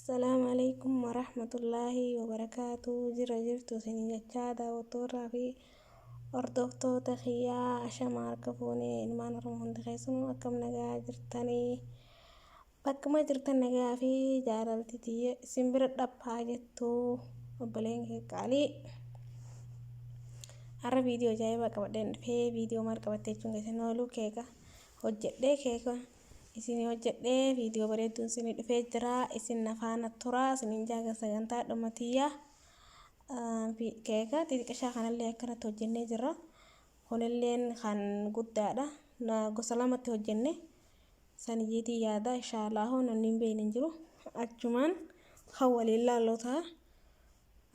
السلام عليكم ورحمة الله وبركاته. jirtu isin jechaadha otoo fi hordoftoota kiyyaa ashamaarka fuunee ilmaan oromoo hundi keessanuu akkam nagaa jirtanii bakkuma jirtan nagaa fi jaalalti tiyya isin bira dhabbaa jettu obboleen kee qaalii har'a viidiyoo ajaa'ibaa qabadheen dhufee viidiyoo maal qabattee jechuun keessan ooluu keeka hojjedhee keeka isin hojjedhee viidiyoo bareedduun isin dhufee jira isin nafaana turaa isin jaaga sagantaa dhumatiyyaa keeka xixiqqashaa kanallee akkanatti hojjennee jirra kunilleen kan guddaadha gosa lamatti hojjenne saniyeetii yaada inshaallah namni hin beekne jiru achumaan kan waliin laallotaa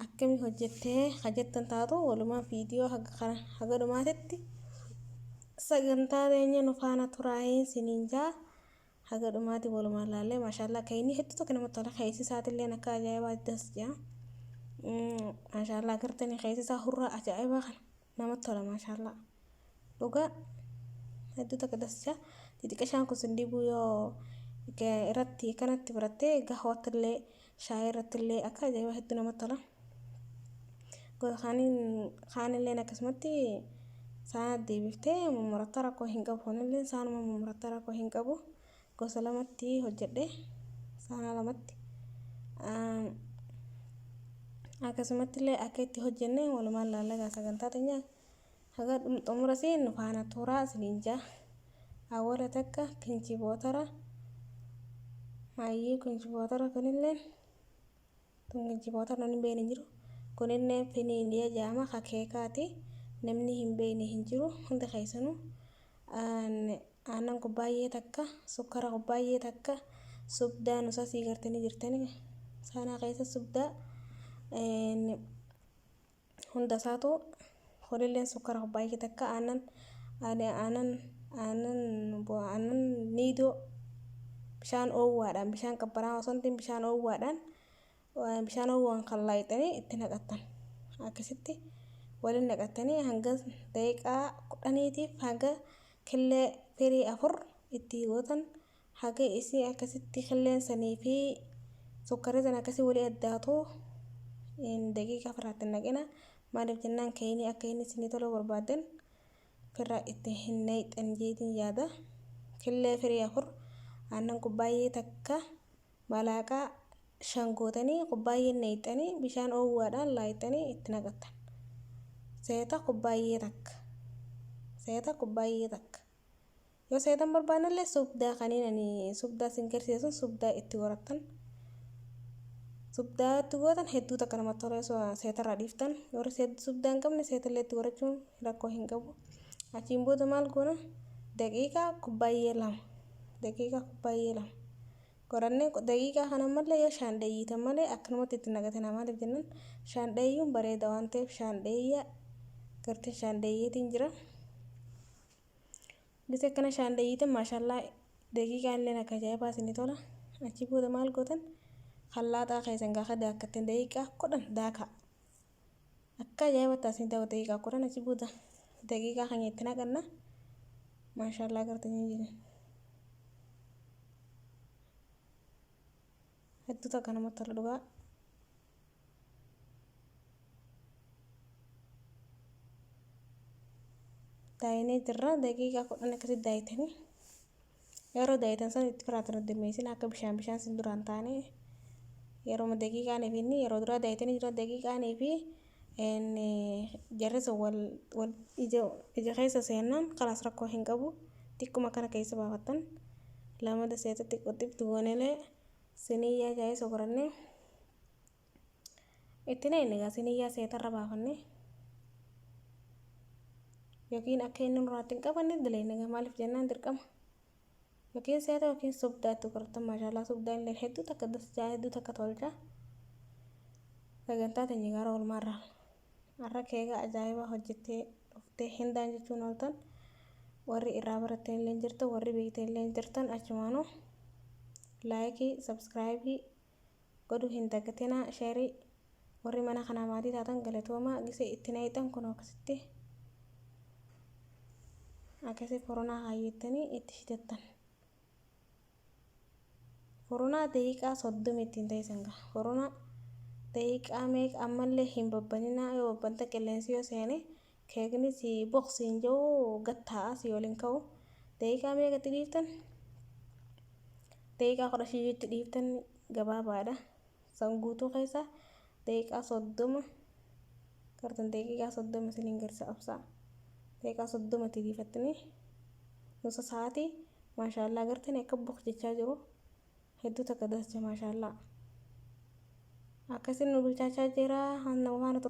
akkami hojjettee hajjettan taatu walumaa viidiyoo haga dhumaatitti sagantaa teenya nufaana turaayin sininjaa haga dhumaati walumaa laallee maashaallah kayni hedduu tokko namatti tola keessi isaatillee akka ajaa'ibaa addas jaa maashaallah gartanii keessi isaa hurraa ajaa'ibaa kana namatti tola maashaallah dhugaa hedduu tokko dasjaa xixiqqashaan kun sindibuu yoo irratti kanatti birattee gahoottillee shaayii irrattillee akka ajaa'ibaa hedduu namatti tola kaanillee akkasumatti saana deebiftee mummurattaa rakkoo hin qabu kunillee saanuma mummurattaa rakkoo hin qabu gosa lamatti hojjedhe saana lamatti akkasumattillee akka itti hojjenne walumaan laallagaa sagantaa teenya haga xumura siin nufaana turaa sininjaa awwala takka kinchibootara maayyii kinchibootara kunillee kinchibootara namni beekne jiru kunillee finiindiya jaama kakeekaati namni hin beekne hin jiru hundi keessanuu aannan kubbaayee takka sukkara kubbaayee takka subdaa nusa sii gartanii jirtanii saanaa keessa subdaa hunda isaatu kunillee sukkara kubbaayee takka aannan niidoo bishaan oowwaadhaan bishaan qabbanaa osoo hin bishaan oowwaadhaan bishaan oowwaan kan laayixanii itti naqattan akkasitti waliin naqattanii hanga daqiiqaa 10tiif hanga killee firii 4 itti gootan haga isii akkasitti killeen sanii fi sukkarri san akkasii walii addaatu daqiiqaa 4 naqina maaliif jennaan kayni akka inni isinii toluu barbaadan firraa itti hin naqxan jeetiin yaada killee firii 4 aannan kubbaayee takka malaaqaa 5 gootanii kubbaayee naqxanii bishaan oowwaadhaan laayixanii itti naqattan seeta kubbaayee takka yoo seetan barbaadnallee subdaa kaniinani subdaa singarsiisun subdaa itti gorattan subdaa itti gootan hedduu takka namatti tola seetarraa dhiiftan yoo subdaa hin qabne seetallee itti gorachuun rakkoo hin qabu achiin booda maal goona daqiiqaa kubbaayee 2 goranne daqiiqaa kana malee yoo shaandheeyyitan malee akkanumatti itti naqatan maaliif jennaan shaandheeyyuun bareeda waan ta'eef shaandheeyyaa gartee shaandheeyyeetiin jira gise akkana shaandheeyyitan maashaallah daqiiqaa illee akka ajaa'ibaa isinii tola achi booda maal gootan kallaaxaa keessan gaafa daakkattan daqiiqaa 10 daaka akka ajaa'ibatti isin ta'u daqiiqaa 10 achi booda daqiiqaa kan itti naqanna maashaallah gartanii jiran hedduu takka namatti tola dhugaa daayinee jirra daqiiqaa 10 akkasitti daayitanii yeroo daayitan san itti firaatan demeessin akka bishaan sin duraan taane yeroo daqiiqaanii fi yeroo duraa daayitanii jira daqiiqaanii fi jarrisa wal ija keessa seenaan kalaas rakkoo hin qabu xiqquma kana keessa baafattan lamada seetatti qoxxifti goonelee siniyyaa jaayee sokorannee itti egaa siniyyaa seetarra baafanne yookiin akka inni nurraatti hin qabanne dileenne maaliif jennaan dirqama yookiin seeta yookiin subdaa itti qoratan maashaallah subdaa illee hedduu takka dasjaa hedduu takka tolchaa sagantaa teenya gara olmaarraa har'a keeka ajaa'ibaa hojjettee dhuftee hindaan jechuun ooltan warri irraa barattee illee jirtan warri beektee illee jirtan achumaanuu laayikii sabskiraayibii godhuu hin dagatinaa sheerii warri mana kanaa maatii taatan galatoomaa gisee itti naqxan kun akkasii koronaa kaayyettanii itti shitattan Koronaa daqiiqaa 30 ittiin teessan ga'a. Koronaa daqiiqaa meeqa ammallee hin babbaninaa yoo babbante qilleensi yoo seene keekni si boqsiin jiru gattaa'a si waliin ka'u. Daqiiqaa meeqatti dhiiftan? Daqiiqaa 15tti dhiiftan gabaabaadha. San guutuu keessa daqiiqaa 30 gartan daqiiqaa 30 isiniin garsa qabsaa. Daqiiqaa 30tti dhiifattanii nusa sa'aatii maashaallah gartanii akka boqjechaa jiru hedduu takka dascha maashaallah. Akkasiin nu bilchaachaa jira. Nama faana